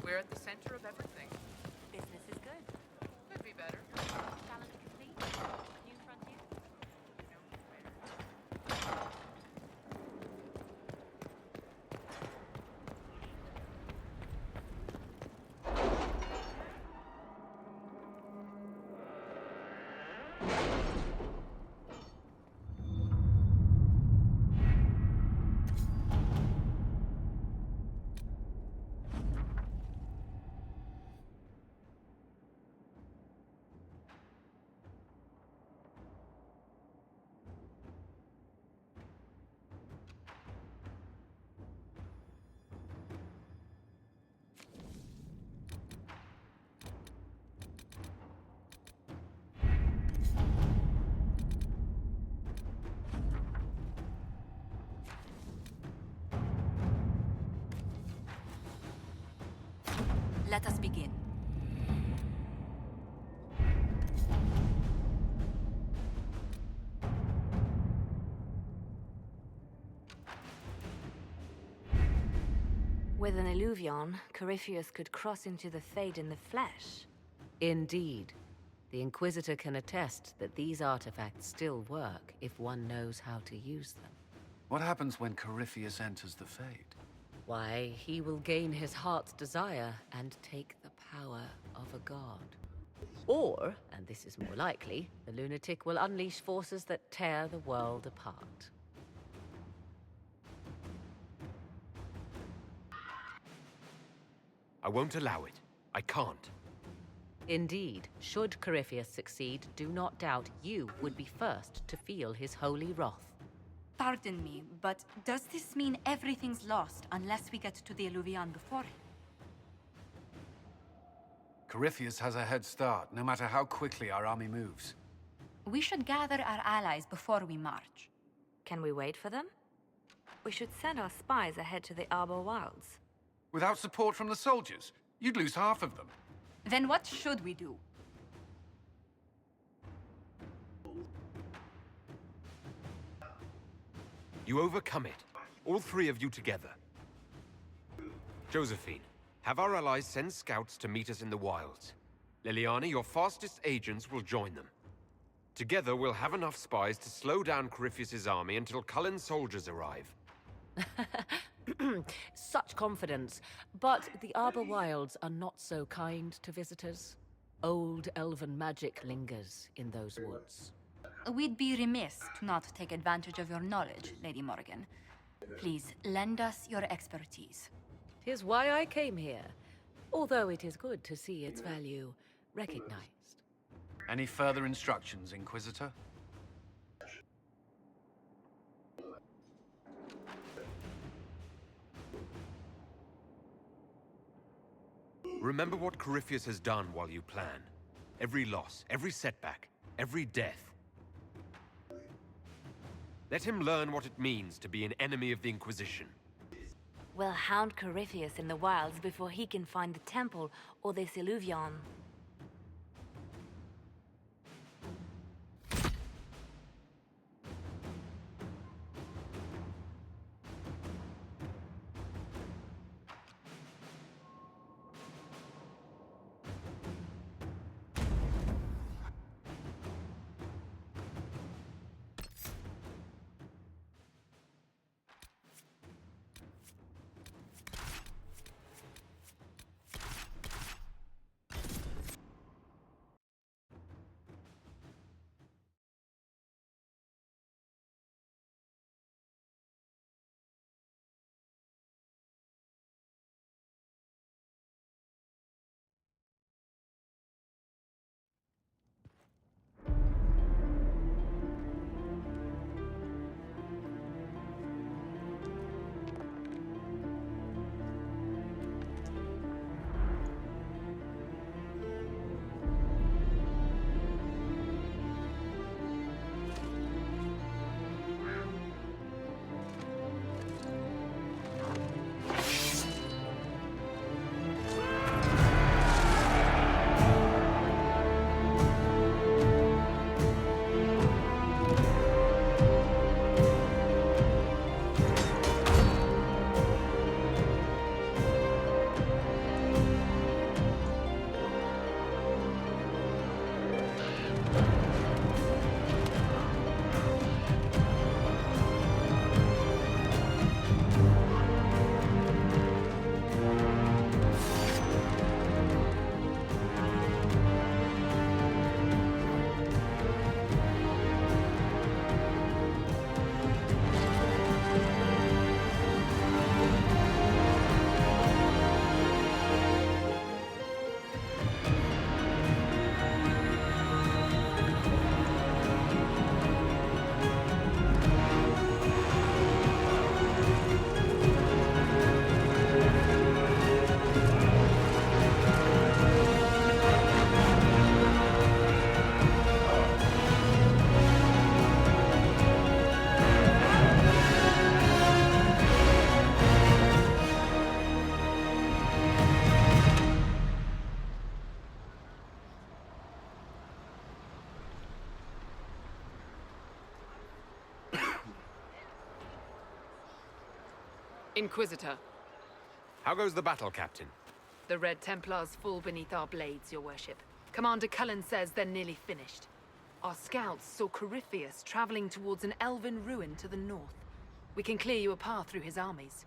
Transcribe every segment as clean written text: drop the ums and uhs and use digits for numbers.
We're at the center of everything. Business is good. Could be better. Challenge complete. New frontier. Let us begin. With an illuvion, Corypheus could cross into the Fade in the flesh. Indeed. The Inquisitor can attest that these artifacts still work if one knows how to use them. What happens when Corypheus enters the Fade? Why, he will gain his heart's desire and take the power of a god. Or, and this is more likely, the lunatic will unleash forces that tear the world apart. I won't allow it. I can't. Indeed, should Corypheus succeed, do not doubt you would be first to feel his holy wrath. Pardon me, but does this mean everything's lost unless we get to the Illuvian before him? Corypheus has a head start, no matter how quickly our army moves. We should gather our allies before we march. Can we wait for them? We should send our spies ahead to the Arbor Wilds. Without support from the soldiers, you'd lose half of them. Then what should we do? You overcome it. All three of you together. Josephine, have our allies send scouts to meet us in the wilds. Liliana, your fastest agents will join them. Together, we'll have enough spies to slow down Corypheus' army until Cullen's soldiers arrive. Such confidence. But the Arbor Wilds are not so kind to visitors. Old elven magic lingers in those woods. We'd be remiss to not take advantage of your knowledge, Lady Morgan. Please, lend us your expertise. 'Tis why I came here, although it is good to see its value recognized. Any further instructions, Inquisitor? Remember what Corypheus has done while you plan. Every loss, every setback, every death. Let him learn what it means to be an enemy of the Inquisition. We'll hound Corypheus in the wilds before he can find the temple or this Illuvion. Inquisitor, How goes the battle, Captain? the Red Templars fall beneath our blades, your worship. Commander Cullen says they're nearly finished. Our scouts saw Corypheus traveling towards an elven ruin to the north. We can clear you a path through his armies.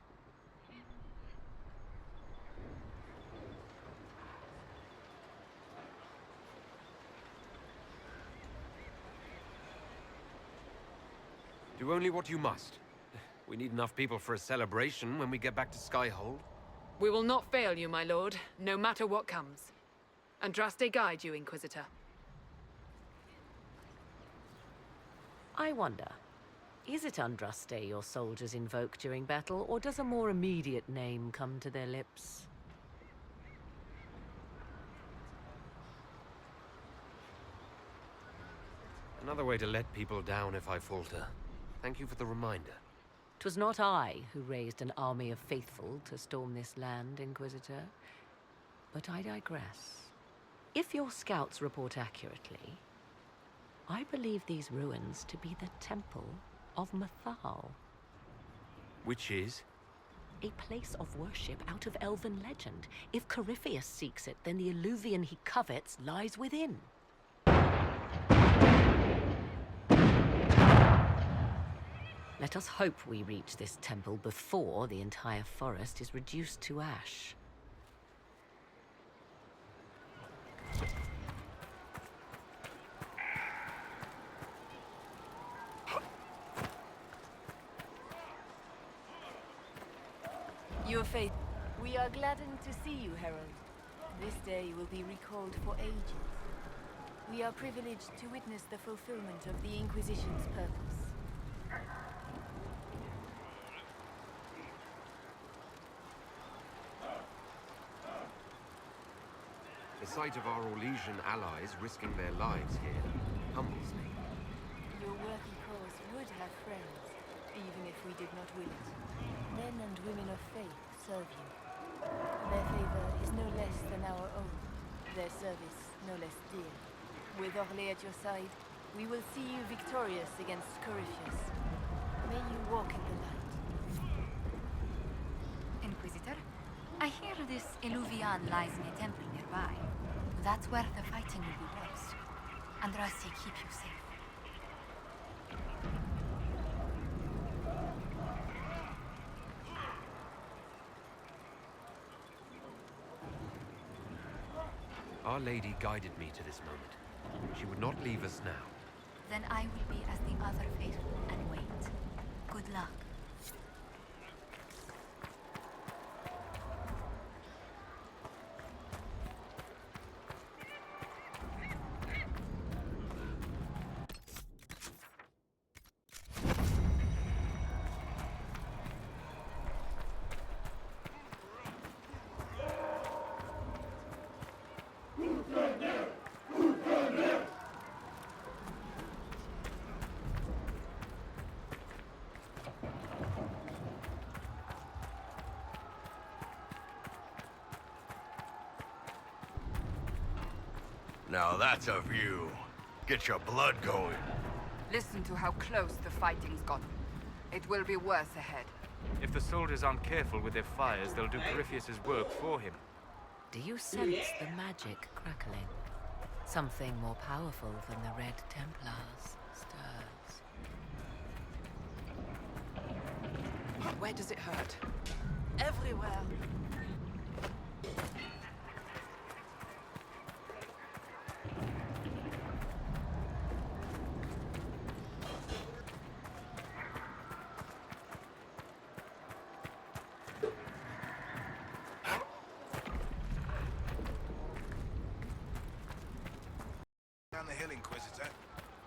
Do only what you must. We need enough people for a celebration when we get back to Skyhold. We will not fail you, my lord, no matter what comes. Andraste guide you, Inquisitor. I wonder, is it Andraste your soldiers invoke during battle, or does a more immediate name come to their lips? Another way to let people down if I falter. Thank you for the reminder. 'Twas not I who raised an army of faithful to storm this land, Inquisitor. But I digress. If your scouts report accurately, I believe these ruins to be the Temple of Mathal. Which is? A place of worship out of elven legend. If Corypheus seeks it, then the alluvion he covets lies within. Let us hope we reach this temple before the entire forest is reduced to ash. Your faith. We are gladdened to see you, Herald. This day will be recalled for ages. We are privileged to witness the fulfillment of the Inquisition's purpose. The sight of our Orlesian allies risking their lives here humbles me. Your worthy cause would have friends, even if we did not will it. Men and women of faith serve you. Their favor is no less than our own, their service no less dear. With Orlais at your side, we will see you victorious against Corypheus. May you walk in the light. Inquisitor, I hear this Illuvian lies in a temple nearby. That's where the fighting will be worst. Andraste keep you safe. Our Lady guided me to this moment. She would not leave us now. Then I will be as the other faithful and wait. Good luck. Now that's a view. Get your blood going. Listen to how close the fighting's gotten. It will be worse ahead. If the soldiers aren't careful with their fires, they'll do Corypheus's work for him. Do you sense the magic crackling? Something more powerful than the Red Templars stirs. Where does it hurt? Everywhere. Down the hill, Inquisitor.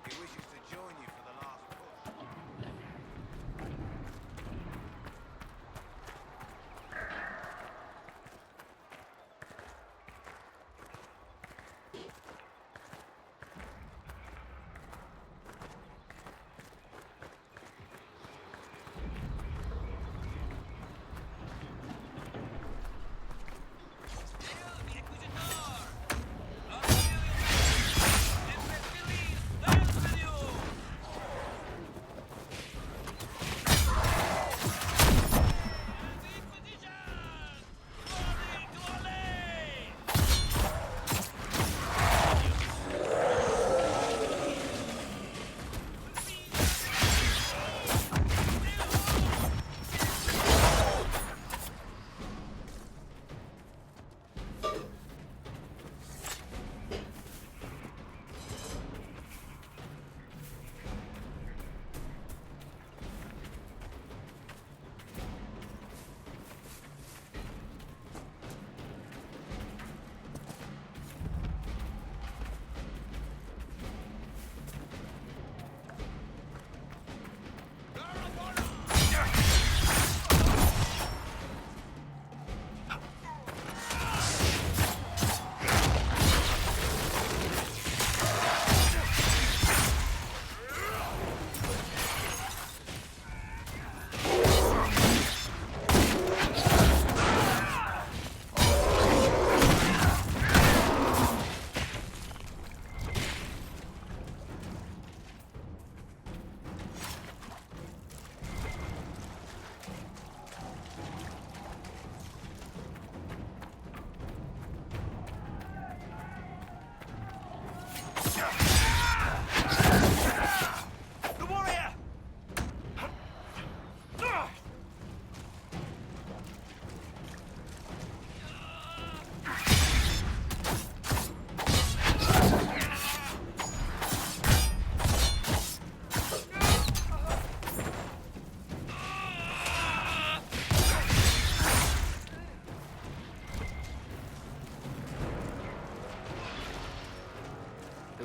He wishes to join you for the last push.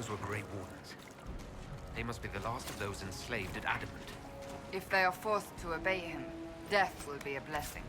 Those were Grey Wardens. They must be the last of those enslaved at Adamant. If they are forced to obey him, death will be a blessing.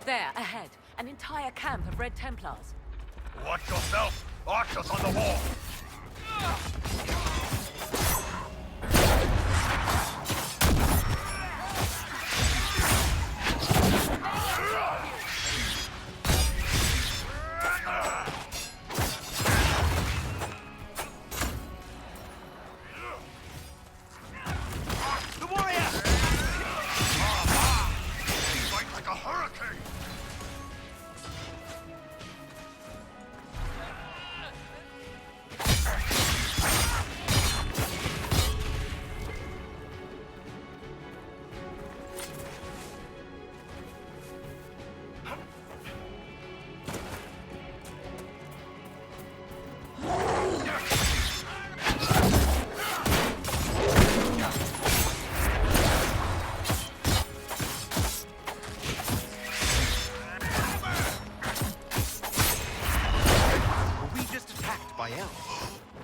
There, ahead. An entire camp of Red Templars. Watch yourself! Archers on the wall!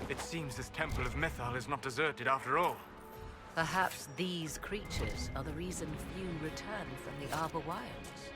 It seems this temple of Mythal is not deserted after all. Perhaps these creatures are the reason few return from the Arbor Wilds.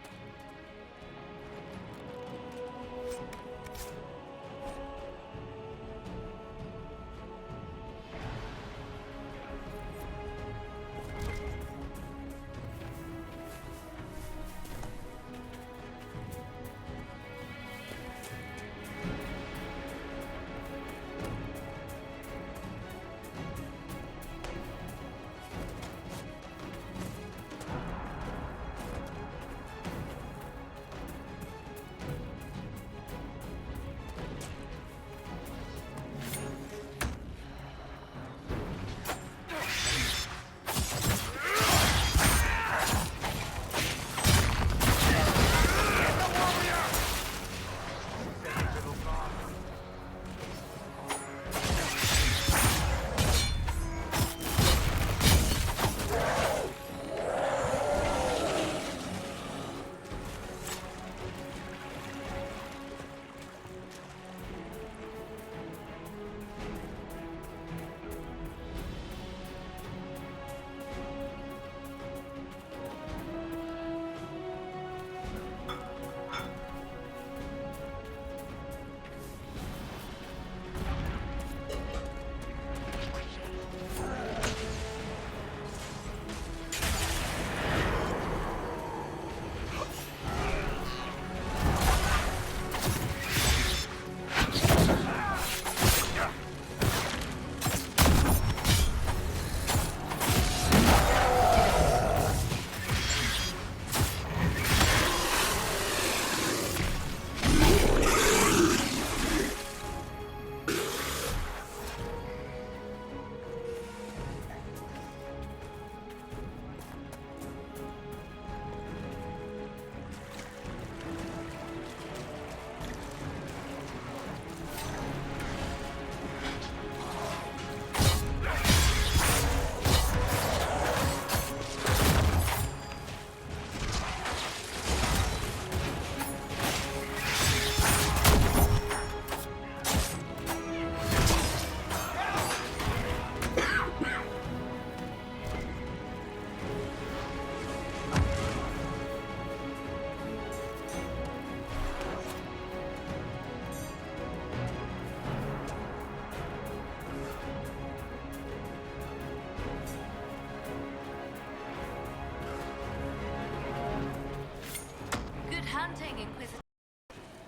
fighting inquisition.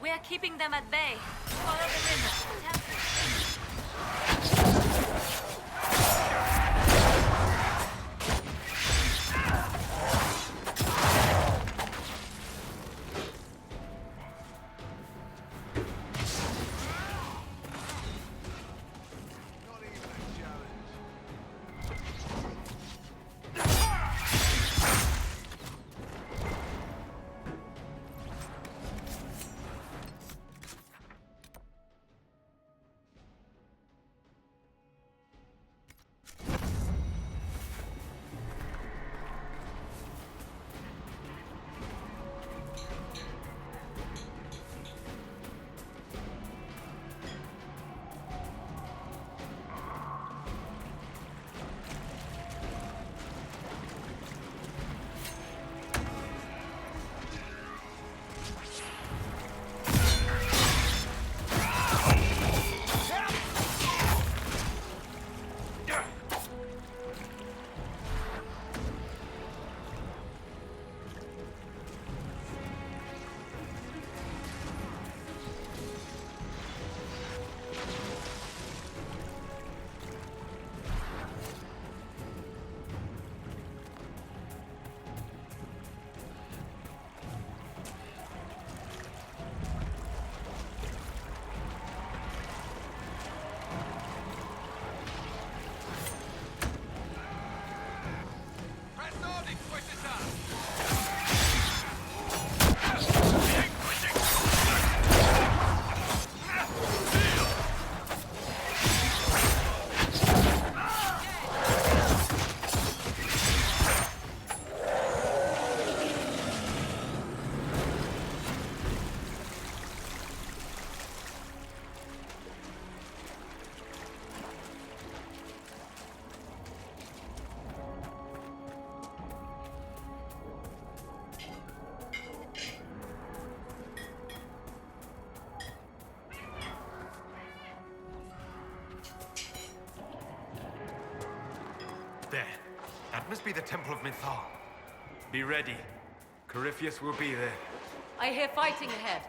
We're keeping them at bay. Follow the rim. Not even a challenge. Press on, Inquisitor! There. That must be the Temple of Mythal. Be ready. Corypheus will be there. I hear fighting ahead.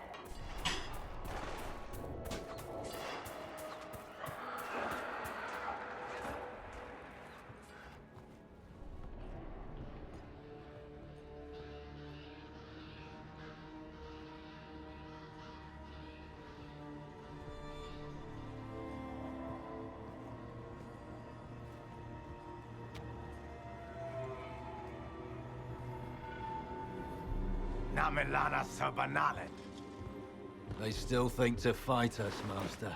Namelana Sabanale. They still think to fight us, Master.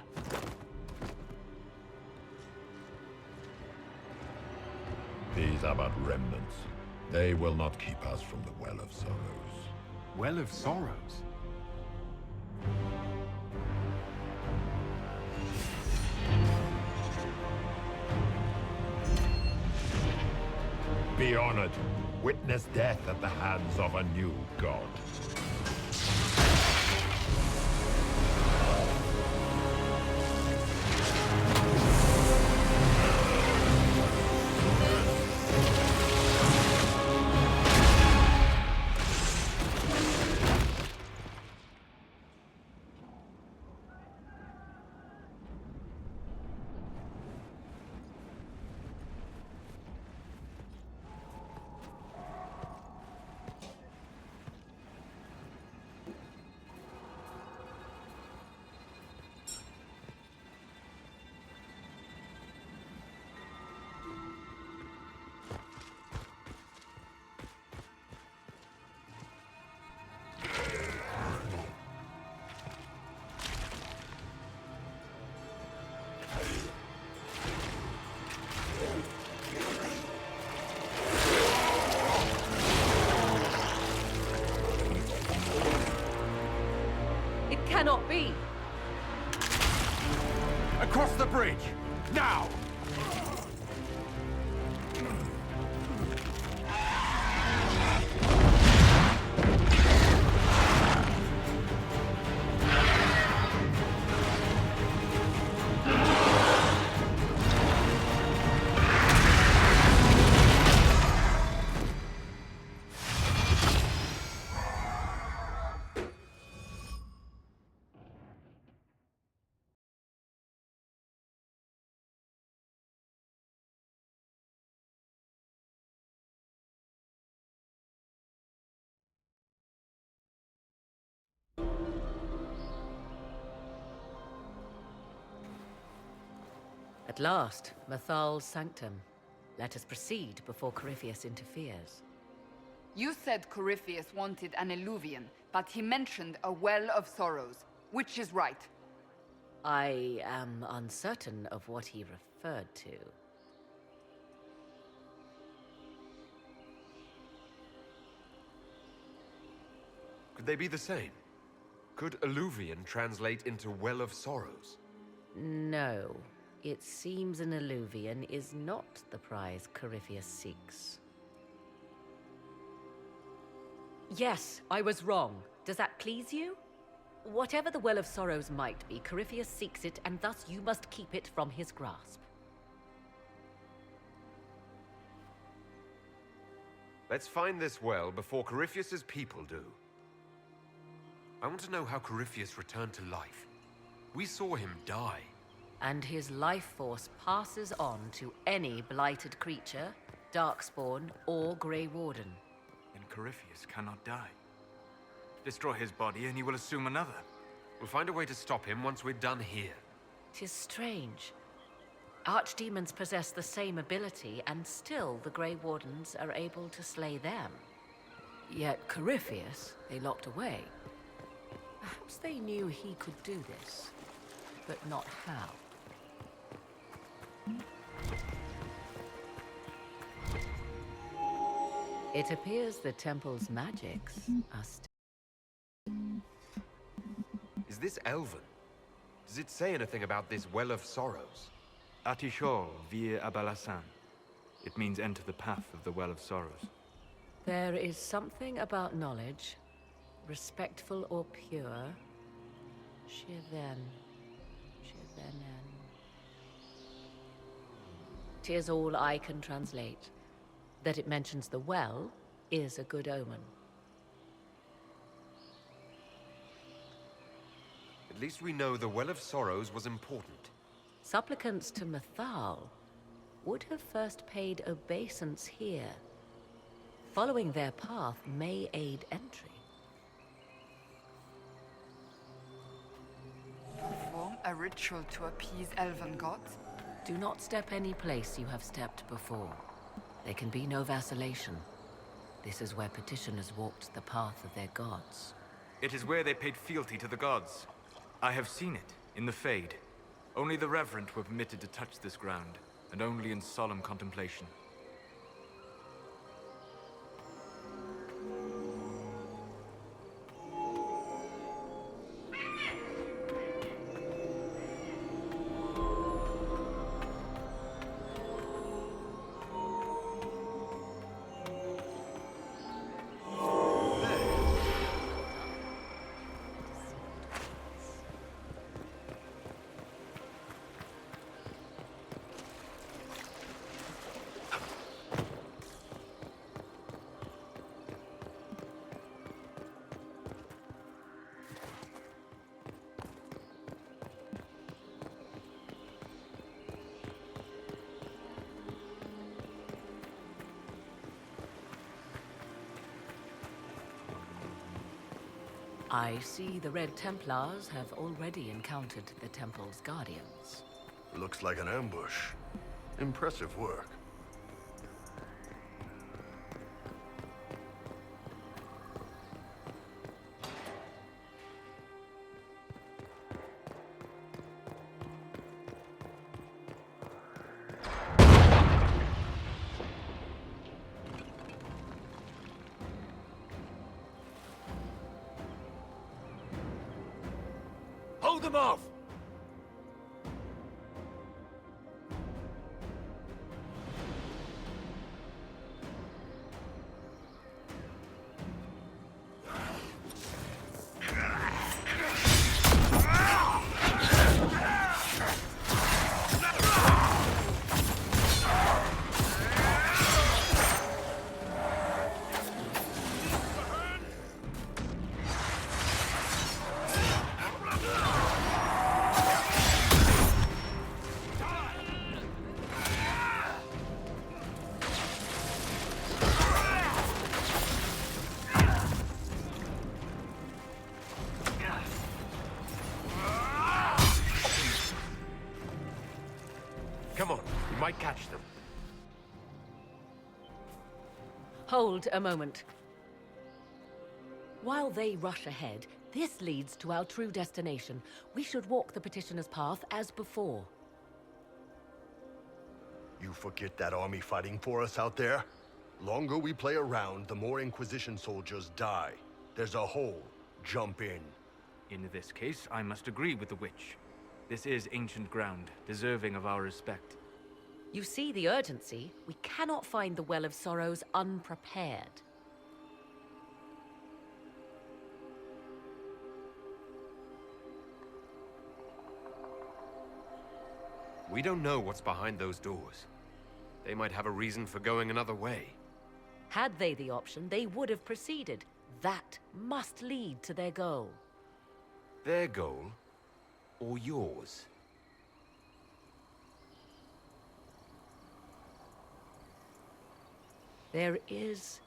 These are but remnants. They will not keep us from the Well of Sorrows. Well of Sorrows? Be honored. Witness death at the hands of a new god. It cannot be. Across the bridge! Now! At last, Mathal's sanctum. Let us proceed before Corypheus interferes. You said Corypheus wanted an Eluvian, but he mentioned a Well of Sorrows. Which is right? I am uncertain of what he referred to. Could they be the same? Could Eluvian translate into Well of Sorrows? No. It seems an Eluvian is not the prize Corypheus seeks. Yes, I was wrong. Does that please you? Whatever the Well of Sorrows might be, Corypheus seeks it, and thus you must keep it from his grasp. Let's find this well before Corypheus's people do. I want to know how Corypheus returned to life. We saw him die. And his life force passes on to any blighted creature, Darkspawn, or Grey Warden. Then Corypheus cannot die. Destroy his body and he will assume another. We'll find a way to stop him once we're done here. 'Tis strange. Archdemons possess the same ability, and still the Grey Wardens are able to slay them. Yet Corypheus, they locked away. Perhaps they knew he could do this, but not how. It appears the temple's magics are Is this Elven? Does it say anything about this Well of Sorrows? Atishor vir Abalasan. It means enter the path of the Well of Sorrows. There is something about knowledge, respectful or pure. Shivenen. 'Tis all I can translate. That it mentions the well is a good omen. At least we know the Well of Sorrows was important. Supplicants to Mathal would have first paid obeisance here. Following their path may aid entry. Perform a ritual to appease elven gods? Do not step any place you have stepped before. There can be no vacillation. This is where petitioners walked the path of their gods. It is where they paid fealty to the gods. I have seen it, in the Fade. Only the reverent were permitted to touch this ground, and only in solemn contemplation. I see the Red Templars have already encountered the temple's guardians. Looks like an ambush. Impressive work. Hold them off! might catch them. Hold a moment. While they rush ahead, this leads to our true destination. We should walk the petitioner's path as before. You forget that army fighting for us out there? Longer we play around, the more Inquisition soldiers die. There's a hole. Jump in. In this case, I must agree with the witch. This is ancient ground, deserving of our respect. You see the urgency? We cannot find the Well of Sorrows unprepared. We don't know what's behind those doors. They might have a reason for going another way. Had they the option, they would have proceeded. That must lead to their goal. Their goal? Or yours? There is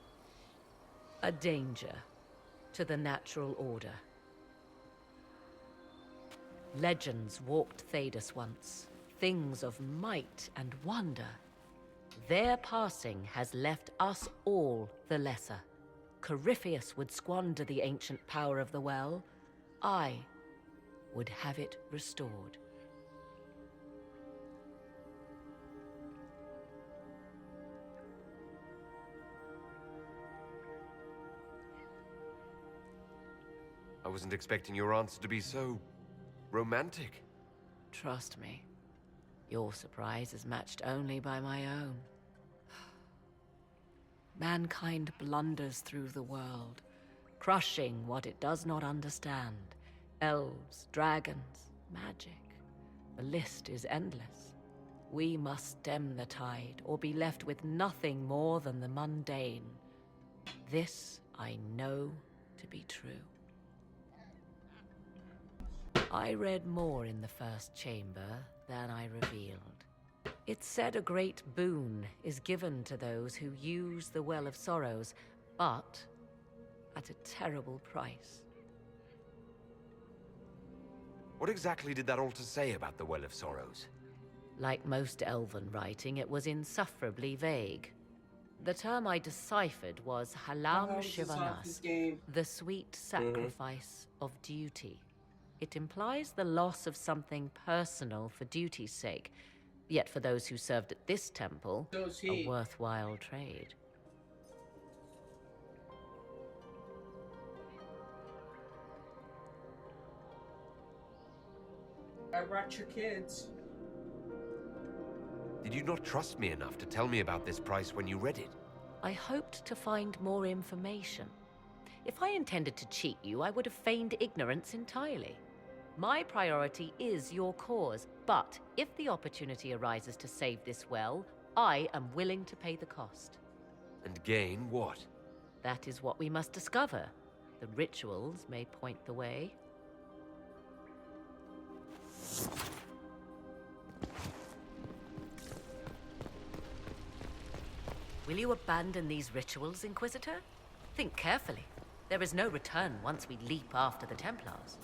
a danger to the natural order. Legends walked Thedas once, things of might and wonder. Their passing has left us all the lesser. Corypheus would squander the ancient power of the well. I would have it restored. I wasn't expecting your answer to be so romantic. Trust me, your surprise is matched only by my own. Mankind blunders through the world, crushing what it does not understand. Elves, dragons, magic. The list is endless. We must stem the tide, or be left with nothing more than the mundane. This I know to be true. I read more in the first chamber than I revealed. It said a great boon is given to those who use the Well of Sorrows, but at a terrible price. What exactly did that altar say about the Well of Sorrows? Like most elven writing, it was insufferably vague. The term I deciphered was Halam Shivanas, the sweet sacrifice of duty. It implies the loss of something personal for duty's sake, yet for those who served at this temple, a worthwhile trade. I brought your kids. Did you not trust me enough to tell me about this price when you read it? I hoped to find more information. If I intended to cheat you, I would have feigned ignorance entirely. My priority is your cause, but if the opportunity arises to save this well, I am willing to pay the cost. And gain what? That is what we must discover. The rituals may point the way. Will you abandon these rituals, Inquisitor? Think carefully. There is no return once we leap after the Templars.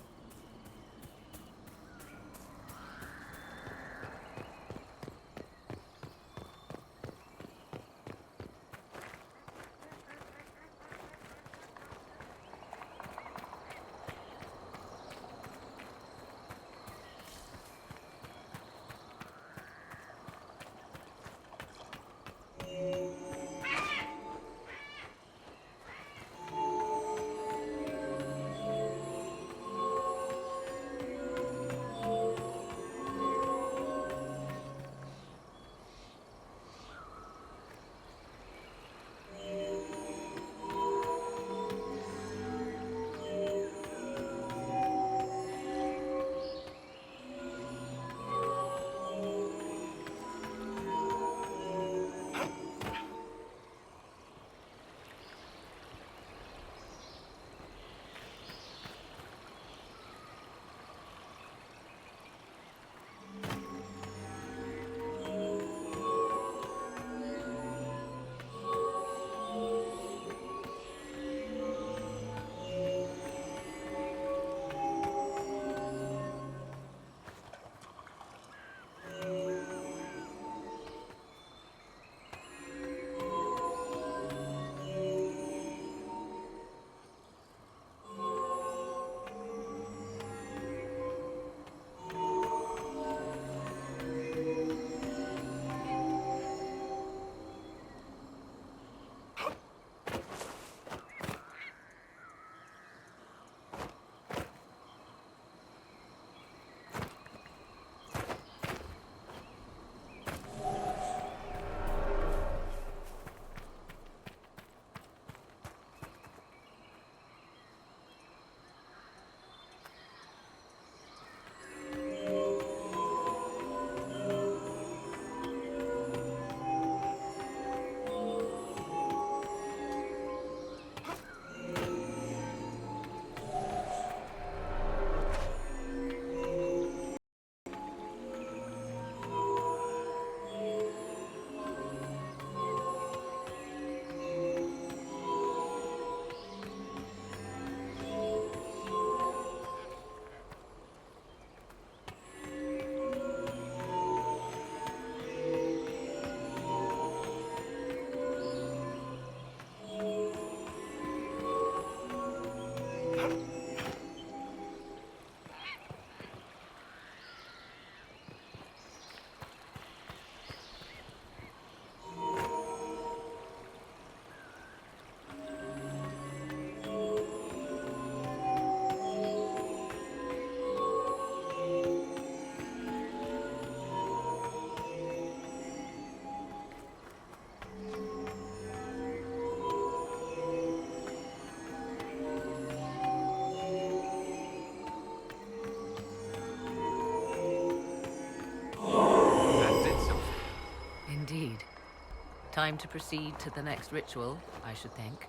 Time to proceed to the next ritual, I should think.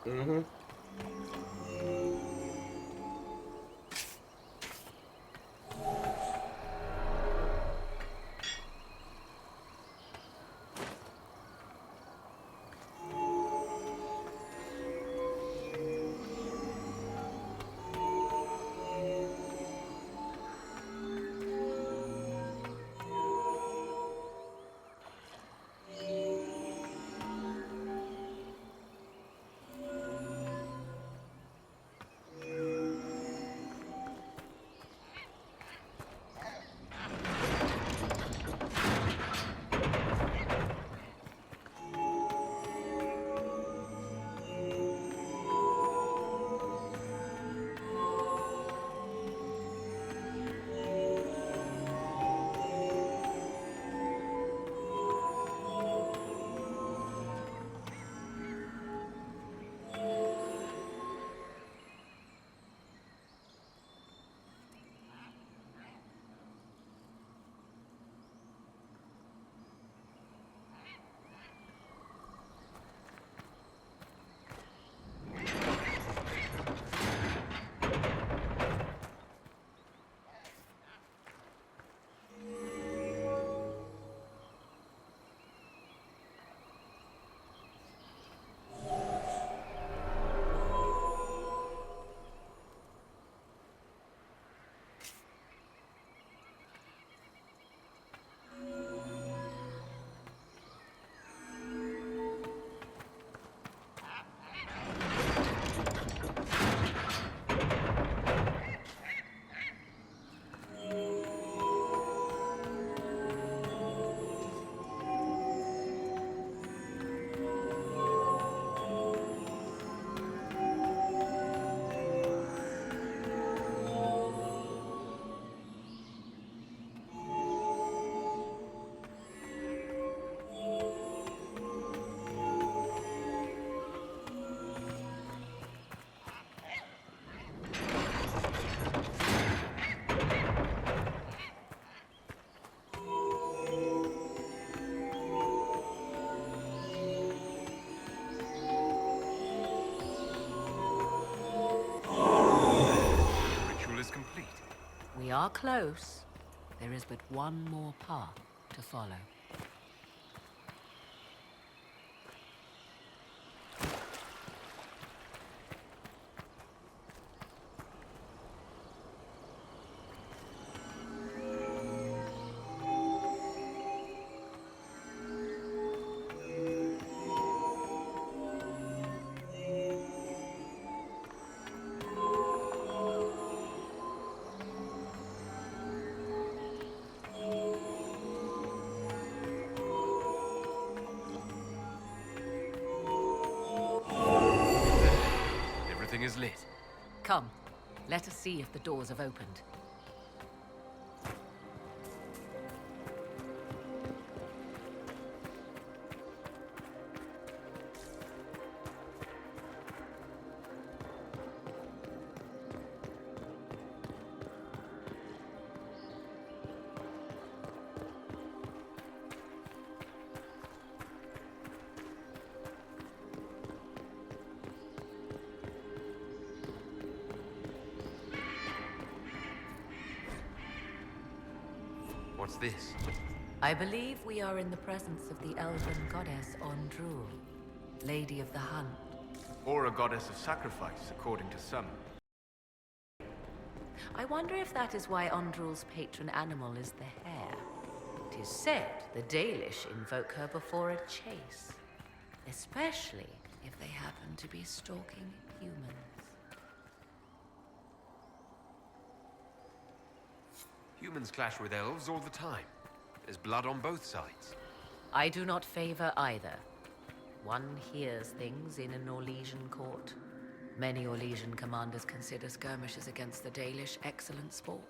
Mm-hmm. We are close. There is but one more path to follow. Everything is lit. Come, let us see if the doors have opened. What's this? I believe we are in the presence of the elven goddess Ondrul, Lady of the Hunt. Or a goddess of sacrifice, according to some. I wonder if that is why Ondrul's patron animal is the hare. It is said the Dalish invoke her before a chase, especially if they happen to be stalking humans. Humans clash with elves all the time. There's blood on both sides. I do not favor either. One hears things in an Orlesian court. Many Orlesian commanders consider skirmishes against the Dalish excellent sport.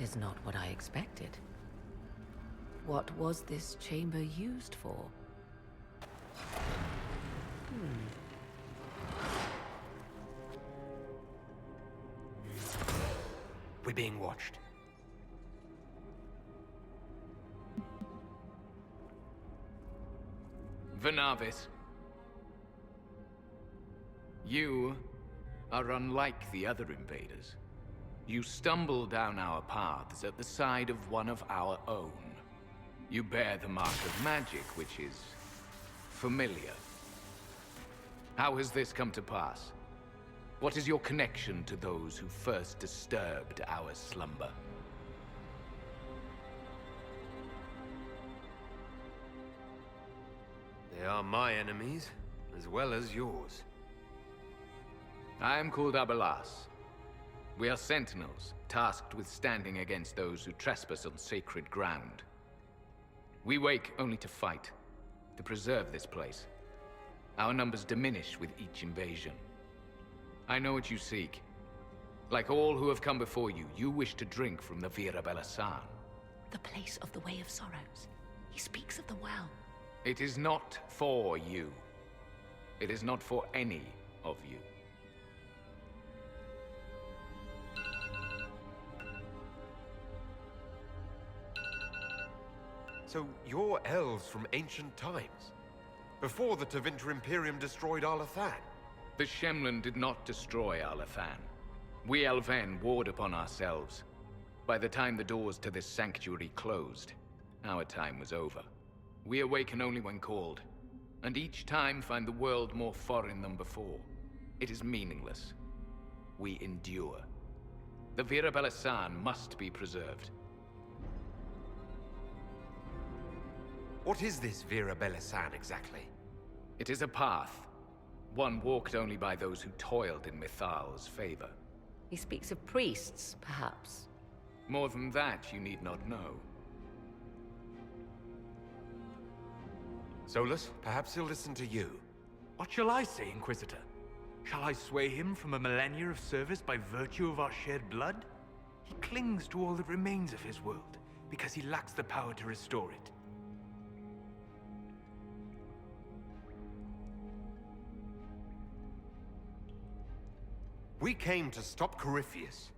'Tis not what I expected. What was this chamber used for? We're being watched. Venavis. You are unlike the other invaders. You stumble down our paths at the side of one of our own. You bear the mark of magic, which is familiar. How has this come to pass? What is your connection to those who first disturbed our slumber? They are my enemies, as well as yours. I am called Abelas. We are sentinels, tasked with standing against those who trespass on sacred ground. We wake only to fight, to preserve this place. Our numbers diminish with each invasion. I know what you seek. Like all who have come before you, you wish to drink from the Vira Belasan. The place of the Way of Sorrows. He speaks of the well. It is not for you. It is not for any of you. So you're elves from ancient times? Before the Tevinter Imperium destroyed Arlathan? The Shemlin did not destroy Arlathan. We Elven warred upon ourselves. By the time the doors to this sanctuary closed, our time was over. We awaken only when called, and each time find the world more foreign than before. It is meaningless. We endure. The Vira Belasan must be preserved. What is this Vira Belasan exactly? It is a path. One walked only by those who toiled in Mithal's favor. He speaks of priests, perhaps. More than that, you need not know. Solus, perhaps he'll listen to you. What shall I say, Inquisitor? Shall I sway him from a millennia of service by virtue of our shared blood? He clings to all that remains of his world, because he lacks the power to restore it. We came to stop Corypheus.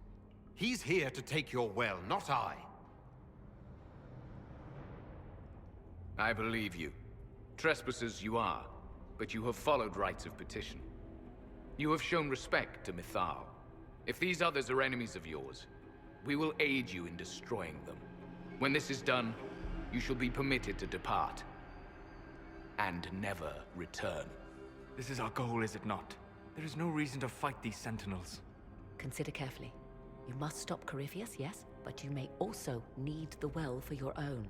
He's here to take your well, not I. I believe you. Trespassers you are, but you have followed rites of petition. You have shown respect to Mithal. If these others are enemies of yours, we will aid you in destroying them. When this is done, you shall be permitted to depart. And never return. This is our goal, is it not? There is no reason to fight these sentinels. Consider carefully. You must stop Corypheus, yes, but you may also need the well for your own.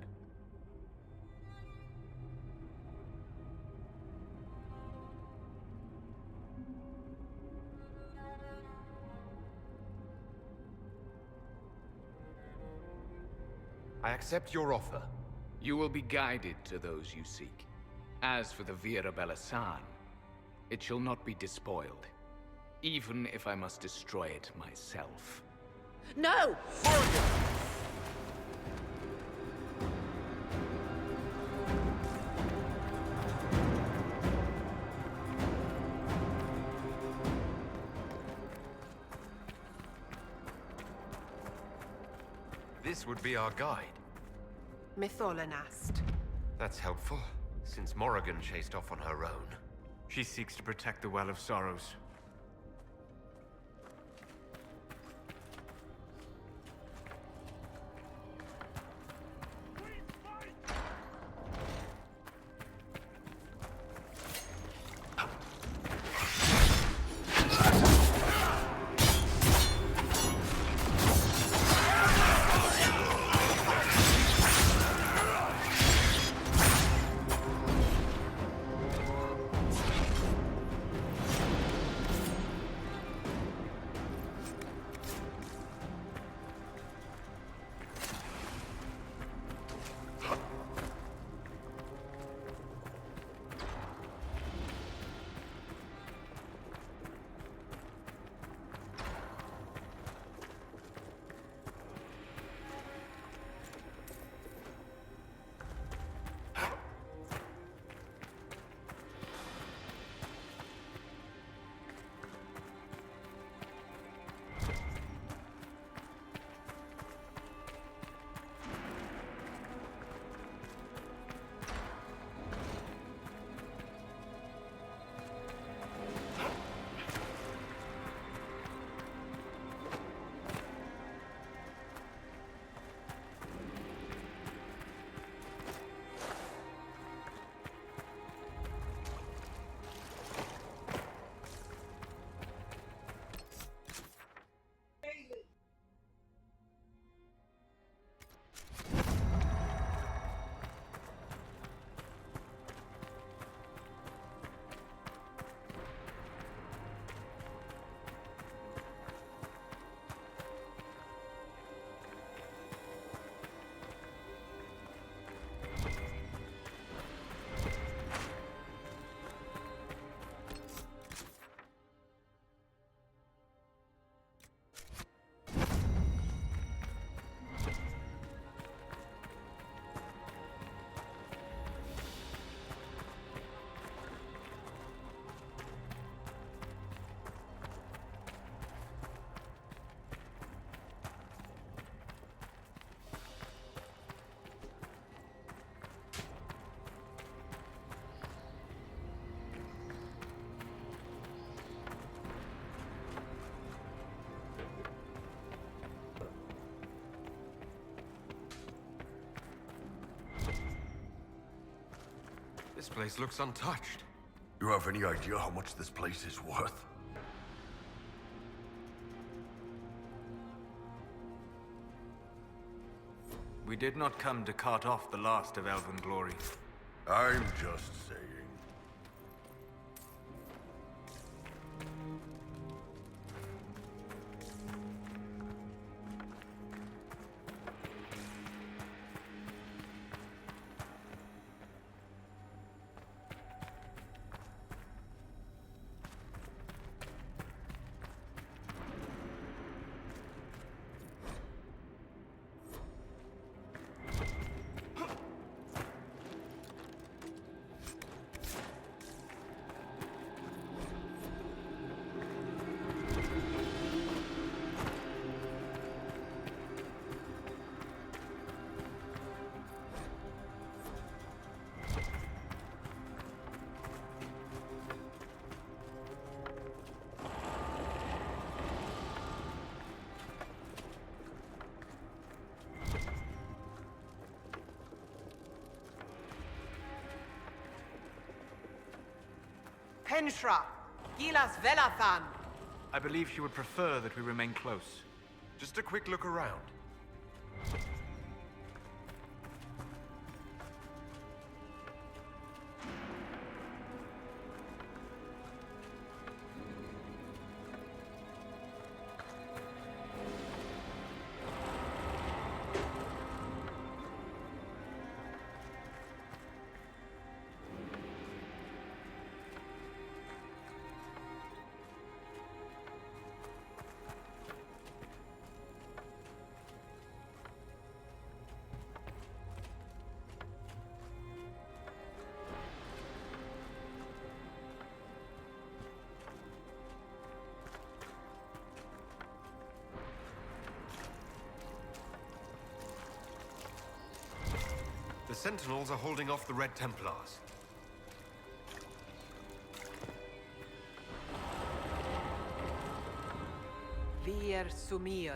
I accept your offer. You will be guided to those you seek. As for the Vira Belasan, it shall not be despoiled, even if I must destroy it myself. No! This would be our guide. Mytholanast. That's helpful, since Morrigan chased off on her own. She seeks to protect the Well of Sorrows. This place looks untouched. You have any idea how much this place is worth? We did not come to cut off the last of elven glory. I'm just saying. Penshra, Gilas Velathan. I believe she would prefer that we remain close. Just a quick look around. The Sentinels are holding off the Red Templars. Vir Sumiel.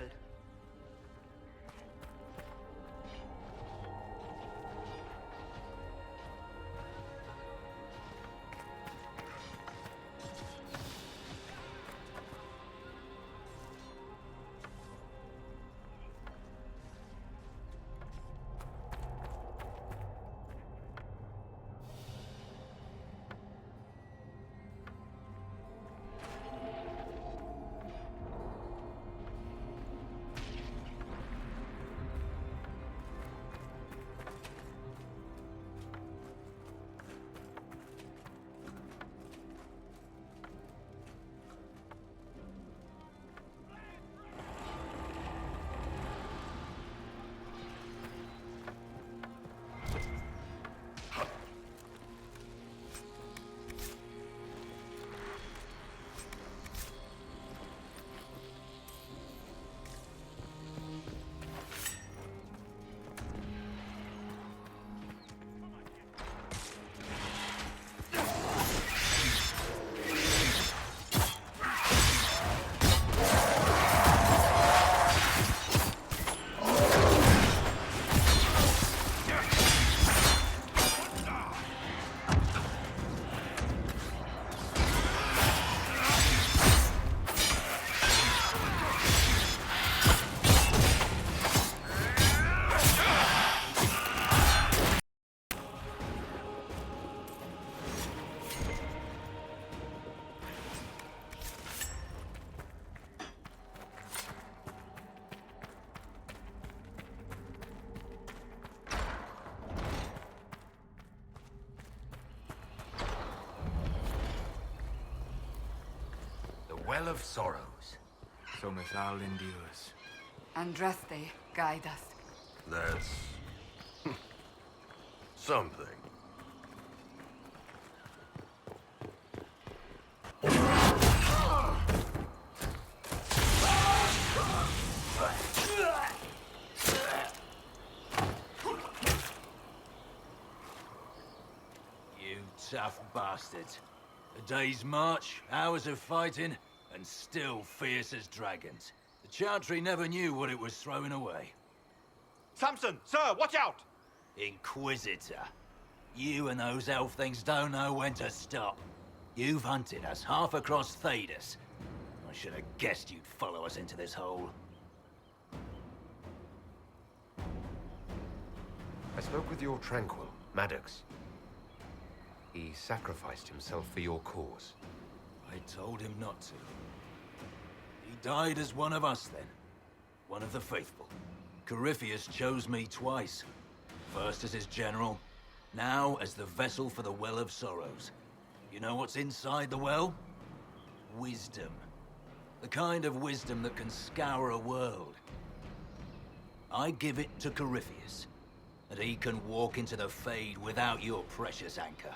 Well of Sorrows. So Mithal endures. Andraste, guide us. That's... something. You tough bastards. A day's march, hours of fighting, and still fierce as dragons. The Chantry never knew what it was throwing away. Samson, sir, watch out! Inquisitor. You and those elf things don't know when to stop. You've hunted us half across Thedas. I should have guessed you'd follow us into this hole. I spoke with your Tranquil, Maddox. He sacrificed himself for your cause. I told him not to. He died as one of us then. One of the faithful. Corypheus chose me twice. First as his general, now as the vessel for the Well of Sorrows. You know what's inside the well? Wisdom. The kind of wisdom that can scour a world. I give it to Corypheus, and he can walk into the Fade without your precious anchor.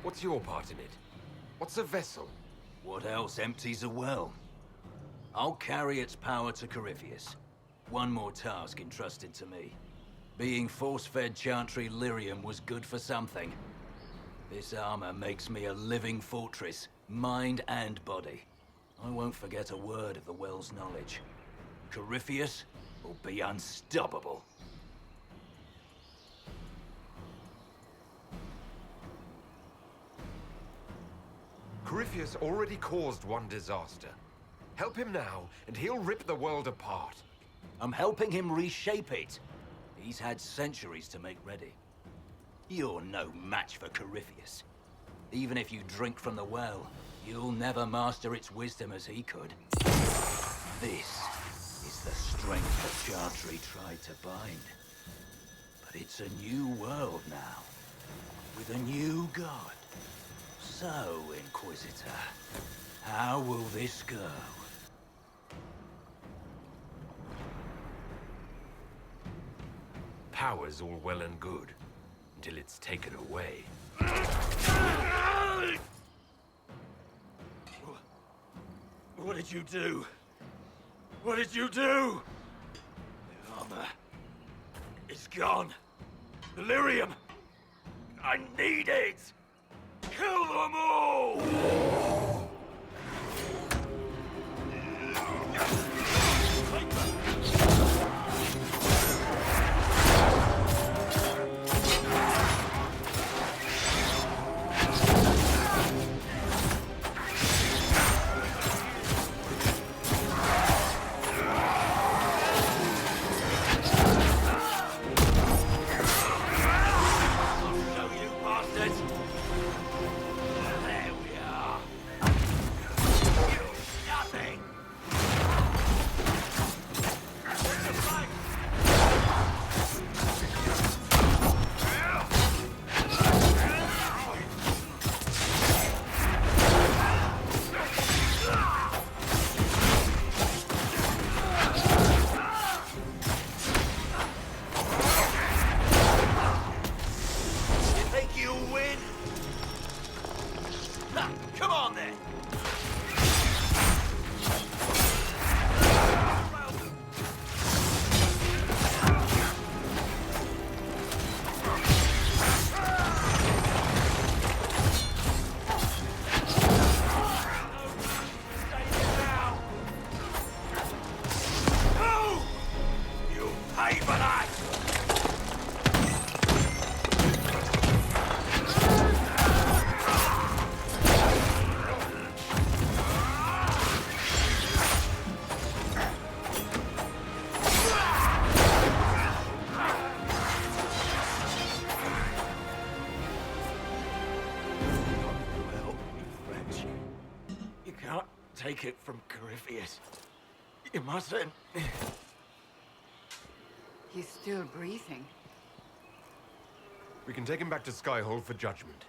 What's your part in it? What's a vessel? What else empties a well? I'll carry its power to Corypheus. One more task entrusted to me. Being force-fed Chantry lyrium was good for something. This armor makes me a living fortress, mind and body. I won't forget a word of the well's knowledge. Corypheus will be unstoppable. Corypheus already caused one disaster. Help him now, and he'll rip the world apart. I'm helping him reshape it. He's had centuries to make ready. You're no match for Corypheus. Even if you drink from the well, you'll never master its wisdom as he could. This is the strength that Chantry tried to bind. But it's a new world now, with a new god. So, Inquisitor, how will this go? Power's all well and good, until it's taken away. What did you do? What did you do? The armor is gone. The lyrium! I need it! Kill them all! Take it from Corypheus. You mustn't. He's still breathing. We can take him back to Skyhold for judgment.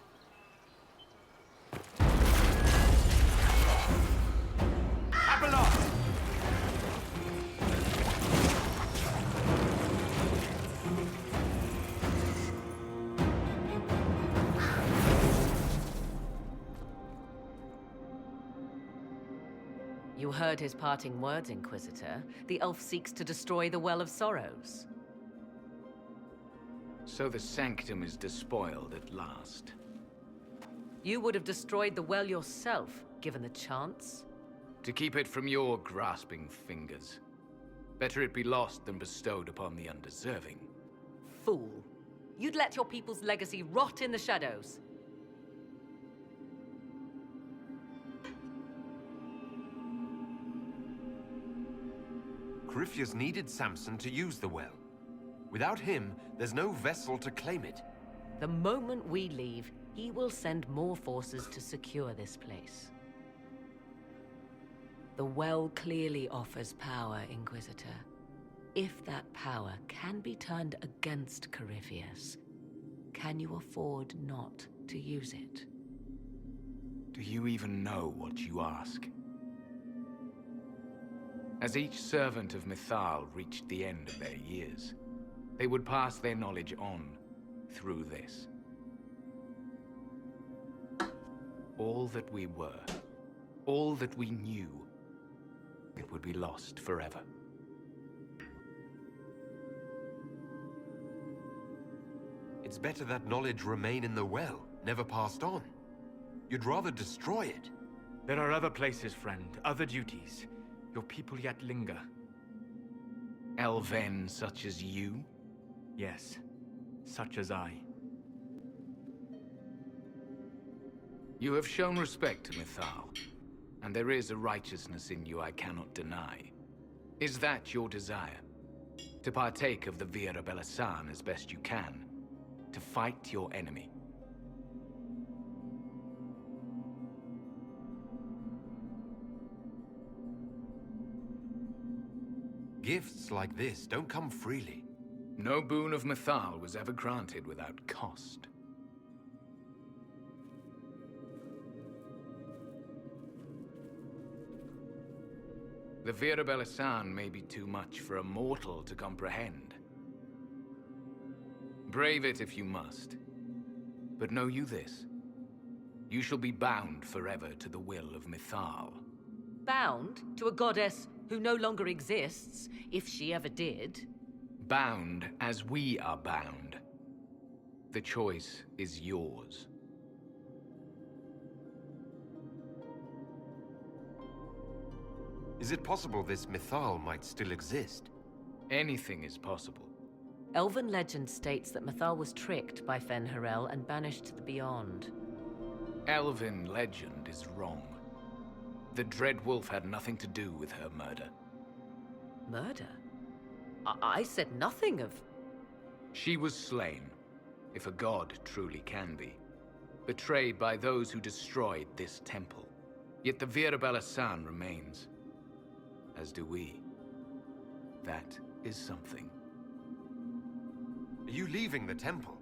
Abelard! You heard his parting words, Inquisitor. The elf seeks to destroy the Well of Sorrows. So the Sanctum is despoiled at last. You would have destroyed the well yourself, given the chance. To keep it from your grasping fingers. Better it be lost than bestowed upon the undeserving. Fool. You'd let your people's legacy rot in the shadows. Corypheus needed Samson to use the well. Without him, there's no vessel to claim it. The moment we leave, he will send more forces to secure this place. The well clearly offers power, Inquisitor. If that power can be turned against Corypheus, can you afford not to use it? Do you even know what you ask? As each servant of Mythal reached the end of their years, they would pass their knowledge on through this. All that we were, all that we knew, it would be lost forever. It's better that knowledge remain in the well, never passed on. You'd rather destroy it. There are other places, friend, other duties. Your people yet linger. Elven such as you? Yes, such as I. You have shown respect to Mythal, and there is a righteousness in you I cannot deny. Is that your desire? To partake of the Vira Belasan as best you can? To fight your enemy? Gifts like this don't come freely. No boon of Mythal was ever granted without cost. The Vira Belasan may be too much for a mortal to comprehend. Brave it if you must. But know you this. You shall be bound forever to the will of Mythal. Bound to a goddess who no longer exists, if she ever did. Bound as we are bound. The choice is yours. Is it possible this Mythal might still exist? Anything is possible. Elven legend states that Mythal was tricked by Fen-Harel and banished to the Beyond. Elven legend is wrong. The Dread Wolf had nothing to do with her murder. Murder? I said nothing of... She was slain, if a god truly can be. Betrayed by those who destroyed this temple. Yet the Vira Belasan remains. As do we. That is something. Are you leaving the temple?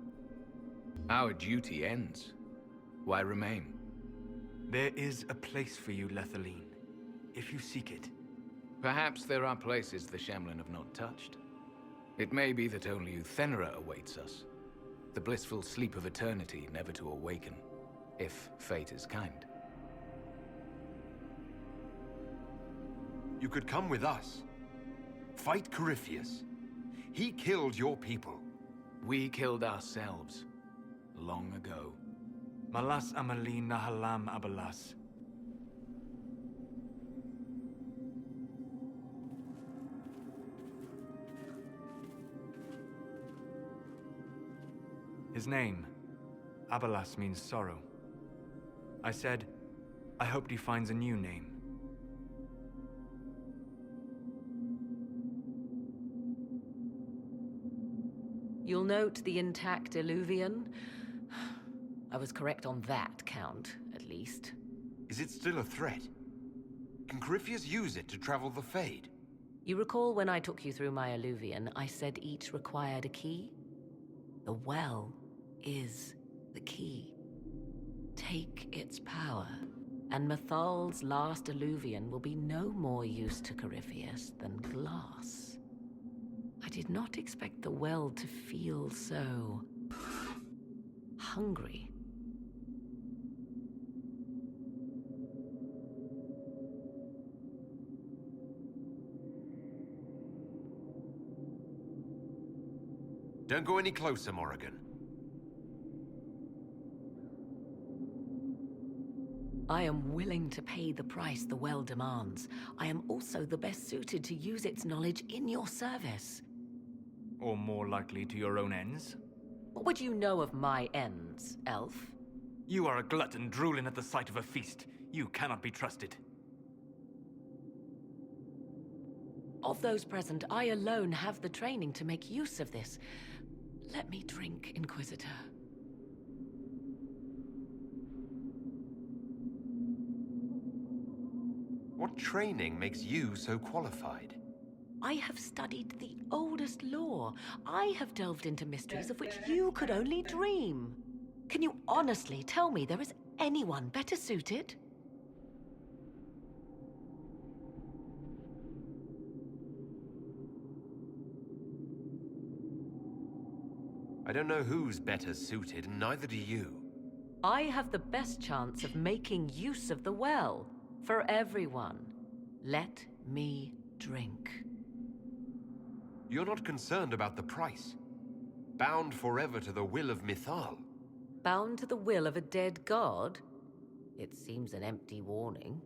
Our duty ends. Why remain? There is a place for you, Lethaline, if you seek it. Perhaps there are places the Shamlin have not touched. It may be that only Uthenera awaits us. The blissful sleep of eternity, never to awaken, if fate is kind. You could come with us. Fight Corypheus. He killed your people. We killed ourselves. Long ago. Malas Amalin Nahalam Abalas. His name, Abalas, means sorrow. I said, I hoped he finds a new name. You'll note the intact Illuvian. I was correct on that count, at least. Is it still a threat? Can Corypheus use it to travel the Fade? You recall when I took you through my Illuvian, I said each required a key? The well is the key. Take its power, and Mythal's last Illuvian will be no more use to Corypheus than glass. I did not expect the well to feel so... hungry. Don't go any closer, Morrigan. I am willing to pay the price the well demands. I am also the best suited to use its knowledge in your service. Or more likely to your own ends? What would you know of my ends, elf? You are a glutton drooling at the sight of a feast. You cannot be trusted. Of those present, I alone have the training to make use of this. Let me drink, Inquisitor. What training makes you so qualified? I have studied the oldest lore. I have delved into mysteries of which you could only dream. Can you honestly tell me there is anyone better suited? I don't know who's better suited, and neither do you. I have the best chance of making use of the well. For everyone. Let me drink. You're not concerned about the price. Bound forever to the will of Mythal. Bound to the will of a dead god? It seems an empty warning.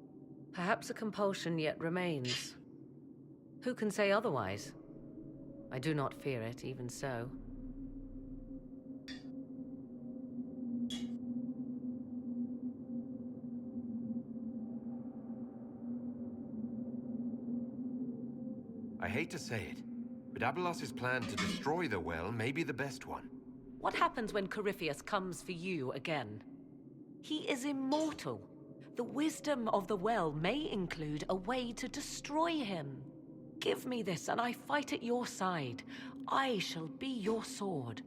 Perhaps a compulsion yet remains. Who can say otherwise? I do not fear it, even so. I hate to say it, but Abelas's plan to destroy the well may be the best one. What happens when Corypheus comes for you again? He is immortal. The wisdom of the well may include a way to destroy him. Give me this and I fight at your side. I shall be your sword.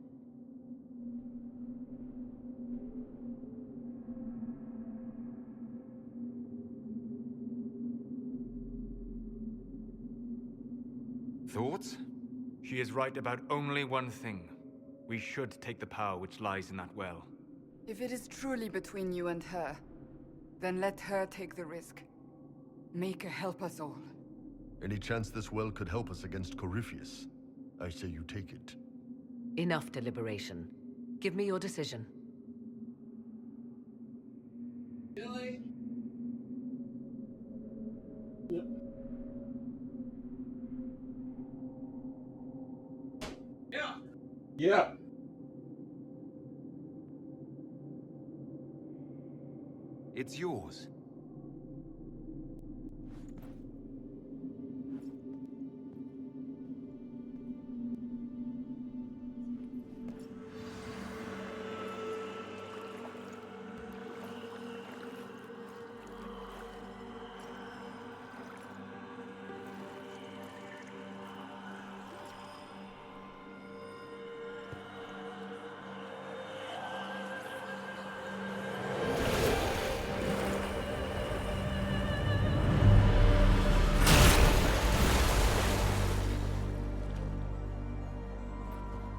Thoughts? She is right about only one thing. We should take the power which lies in that well. If it is truly between you and her, then let her take the risk. Make her help us all. Any chance this well could help us against Corypheus? I say you take it. Enough deliberation. Give me your decision. Really? Yeah. Yeah. It's yours.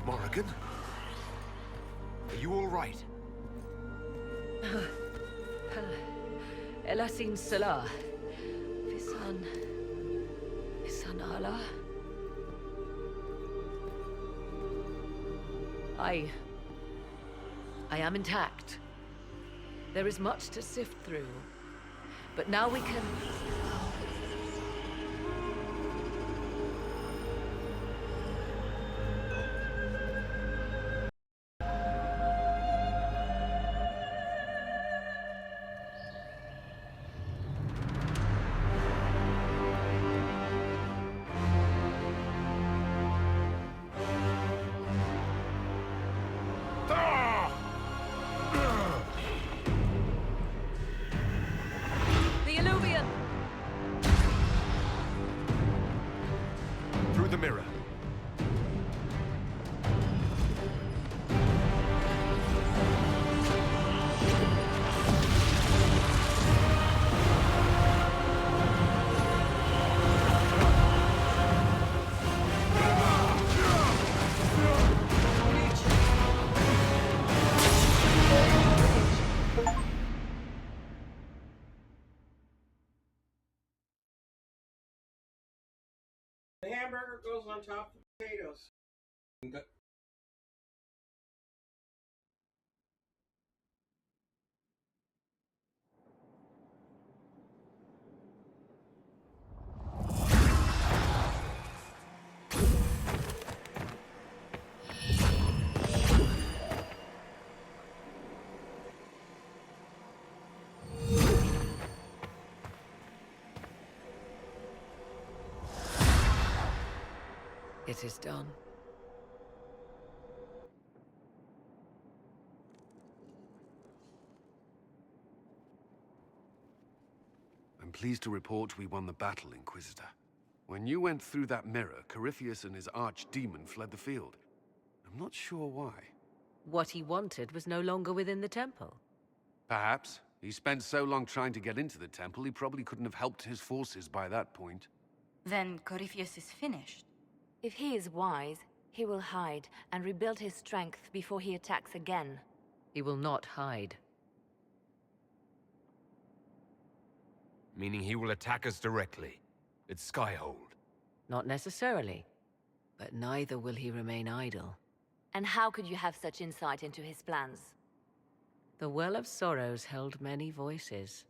Morrigan? Are you all right? Elasin Salah. Visan Allah. I am intact. There is much to sift through. But now we can... Through the mirror. The hamburger goes on top of the potatoes. It is done. I'm pleased to report we won the battle, Inquisitor. When you went through that mirror, Corypheus and his archdemon fled the field. I'm not sure why. What he wanted was no longer within the temple. Perhaps. He spent so long trying to get into the temple, he probably couldn't have helped his forces by that point. Then Corypheus is finished. If he is wise, he will hide and rebuild his strength before he attacks again. He will not hide. Meaning he will attack us directly. At Skyhold. Not necessarily. But neither will he remain idle. And how could you have such insight into his plans? The Well of Sorrows held many voices.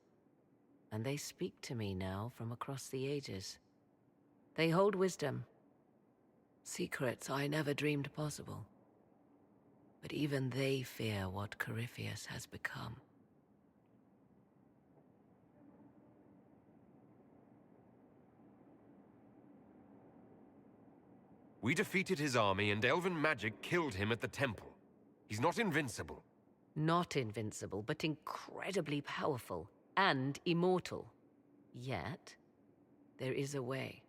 And they speak to me now from across the ages. They hold wisdom. Secrets I never dreamed possible. But even they fear what Corypheus has become. We defeated his army and elven magic killed him at the temple. He's not invincible. Not invincible, but incredibly powerful and immortal. Yet, there is a way.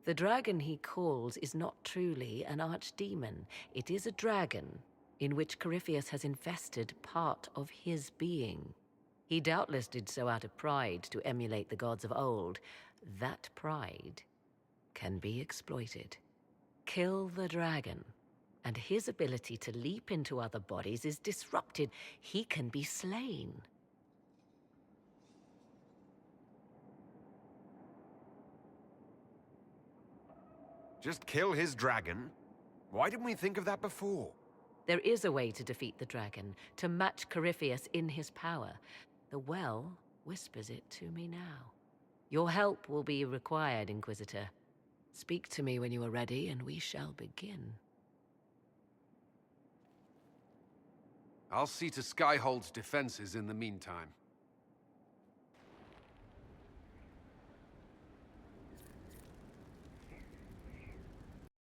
The dragon he calls is not truly an archdemon. It is a dragon in which Corypheus has infested part of his being. He doubtless did so out of pride to emulate the gods of old. That pride can be exploited. Kill the dragon, and his ability to leap into other bodies is disrupted. He can be slain. Just kill his dragon? Why didn't we think of that before? There is a way to defeat the dragon, to match Corypheus in his power. The well whispers it to me now. Your help will be required, Inquisitor. Speak to me when you are ready, and we shall begin. I'll see to Skyhold's defenses in the meantime.